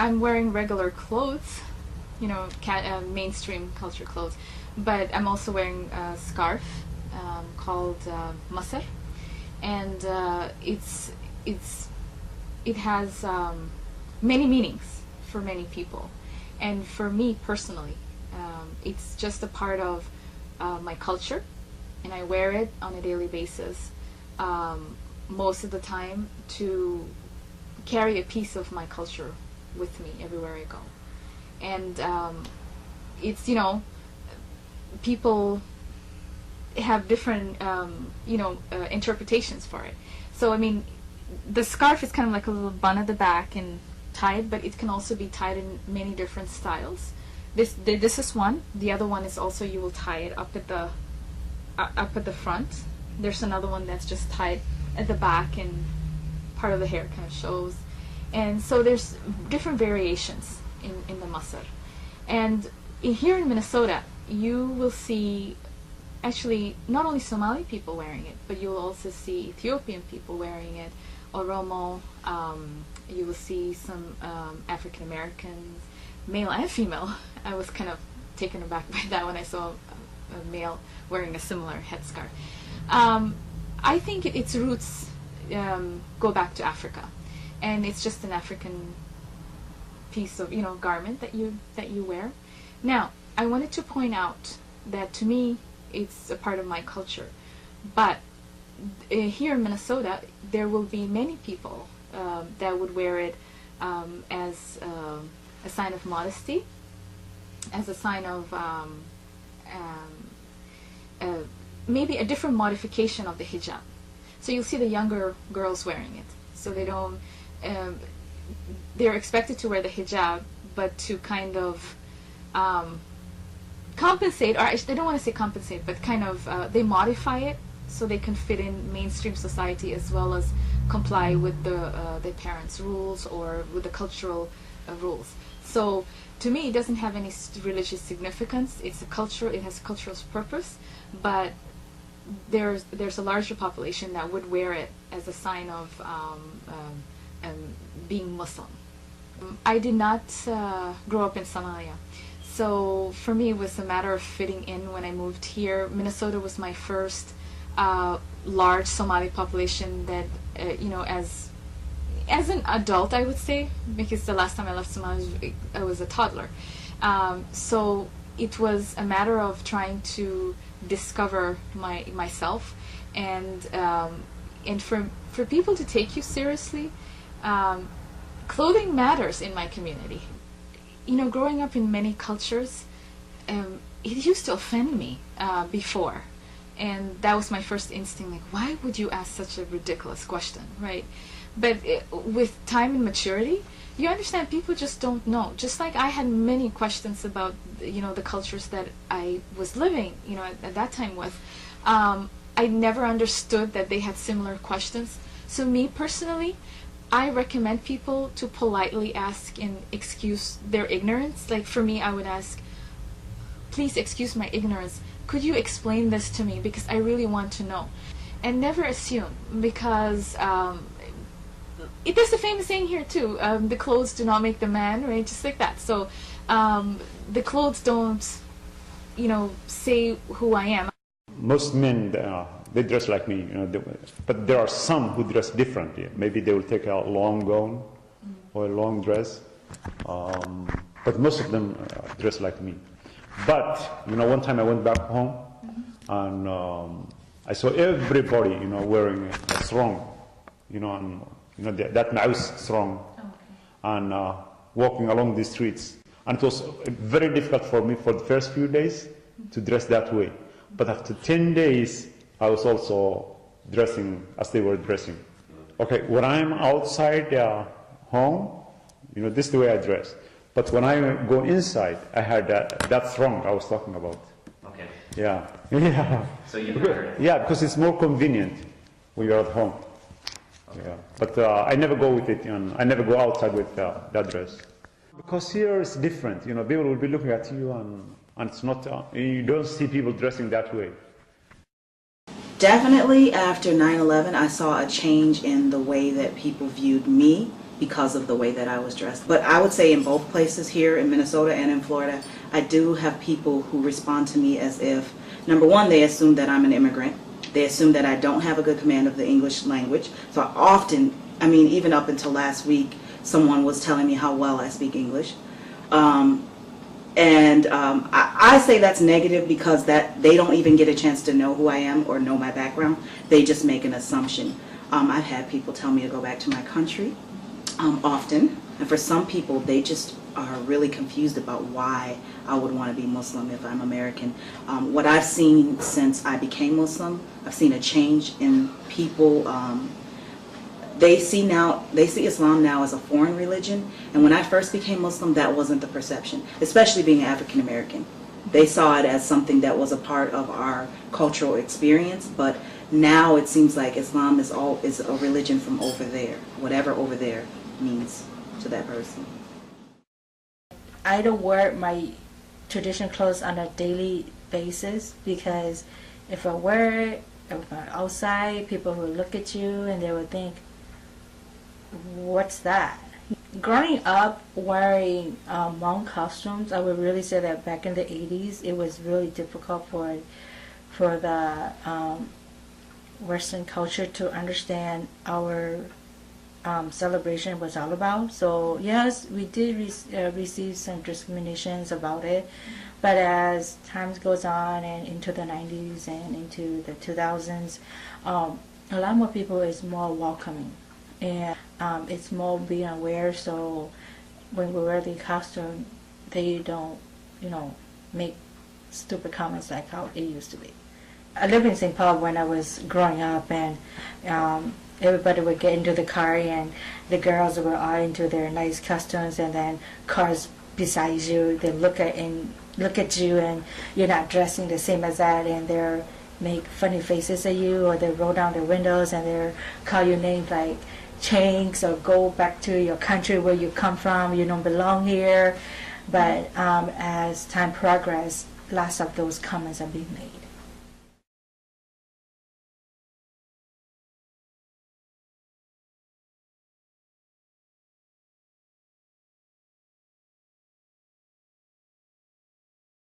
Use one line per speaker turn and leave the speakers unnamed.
I'm wearing regular clothes, you know, mainstream culture clothes, but I'm also wearing a scarf called masar, and it has many meanings for many people, and for me personally, it's just a part of my culture, and I wear it on a daily basis, most of the time, to carry a piece of my culture with me everywhere I go. And it's, you know, people have different, interpretations for it. So, I mean, the scarf is kind of like a little bun at the back and tied, but it can also be tied in many different styles. This is one. The other one is also, you will tie it up at the front. There's another one that's just tied at the back and part of the hair kind of shows. And so there's different variations in the masar. And here in Minnesota, you will see actually not only Somali people wearing it, but you will also see Ethiopian people wearing it, Oromo, you will see some African Americans, male and female. I was kind of taken aback by that when I saw a male wearing a similar headscarf. I think its roots go back to Africa, and it's just an African piece of, you know, garment that you wear. Now, I wanted to point out that to me it's a part of my culture, but here in Minnesota there will be many people that would wear it as a sign of modesty, as a sign of maybe a different modification of the hijab. So you'll see the younger girls wearing it. So they don't, they're expected to wear the hijab, but to kind of compensate, or they don't want to say compensate, but kind of they modify it so they can fit in mainstream society as well as comply with their parents' rules or with the cultural rules. So to me, it doesn't have any religious significance. It's a culture. It has a cultural purpose, but there's a larger population that would wear it as a sign of being Muslim. I did not grow up in Somalia, so for me it was a matter of fitting in when I moved here. Minnesota was my first large Somali population that, as an adult, I would say, because the last time I left Somalia I was a toddler. So it was a matter of trying to discover myself, and for people to take you seriously, clothing matters in my community. You know, growing up in many cultures, it used to offend me before, and that was my first instinct, like, why would you ask such a ridiculous question, right? But with time and maturity, you understand people just don't know. Just like I had many questions about, you know, the cultures that I was living, you know, at that time with. I never understood that they had similar questions. So me personally, I recommend people to politely ask and excuse their ignorance. Like for me, I would ask, please excuse my ignorance. Could you explain this to me, because I really want to know. And never assume, because it is a famous saying here too, the clothes do not make the man, right? Just like that. So the clothes don't, you know, say who I am.
Most men, they dress like me, you know, but there are some who dress differently. Maybe they will take a long gown or a long dress, but most of them dress like me. But, you know, one time I went back home and I saw everybody, you know, wearing a sarong, you know, and you know, that mouse sarong, and walking along the streets. And it was very difficult for me for the first few days to dress that way. But after 10 days, I was also dressing as they were dressing. Okay, when I'm outside home, you know, this is the way I dress. But when I go inside, I had that sarong I was talking about.
Okay.
Yeah. Yeah.
So you prefer it?
Yeah, because it's more convenient when you're at home. Okay. Yeah. But I never go with it, and I never go outside with that dress. Because here it's different, you know, people will be looking at you, and it's not, you don't see people dressing that way.
Definitely after 9/11, I saw a change in the way that people viewed me
because of the way that I was dressed. But I would say in both places here in Minnesota and in Florida, I do have people who respond to me as if, number one, they assume that I'm an immigrant. They assume that I don't have a good command of the English language. So I often, I mean, even up until last week, someone was telling me how well I speak English. I say that's negative because that they don't even get a chance to know who I am or know my background. They just make an assumption. I've had people tell me to go back to my country often, and for some people, they just are really confused about why I would want to be Muslim if I'm American. What I've seen since I became Muslim, I've seen a change in people. They see Islam now as a foreign religion, and when I first became Muslim, that wasn't the perception, especially being African American. They saw it as something that was a part of our cultural experience, but now it seems like Islam is a religion from over there, whatever over there means to that person.
I don't wear my traditional clothes on a daily basis because if I wear it outside, people will look at you and they will think, what's that? Growing up wearing monk costumes, I would really say that back in the 80s, it was really difficult for the Western culture to understand our celebration was all about. So yes, we did receive some discriminations about it, but as time goes on and into the 90s and into the 2000s, a lot more people is more welcoming. And it's more being aware, so when we wear the costume, they don't, make stupid comments like how it used to be. I lived in St. Paul when I was growing up, and everybody would get into the car, and the girls were all into their nice costumes, and then cars beside you, they look at you, and you're not dressing the same as that, and they're make funny faces at you, or they roll down their windows, and they call you names like Chinks, or go back to your country where you come from, you don't belong here. But as time progresses, lots of those comments are being made.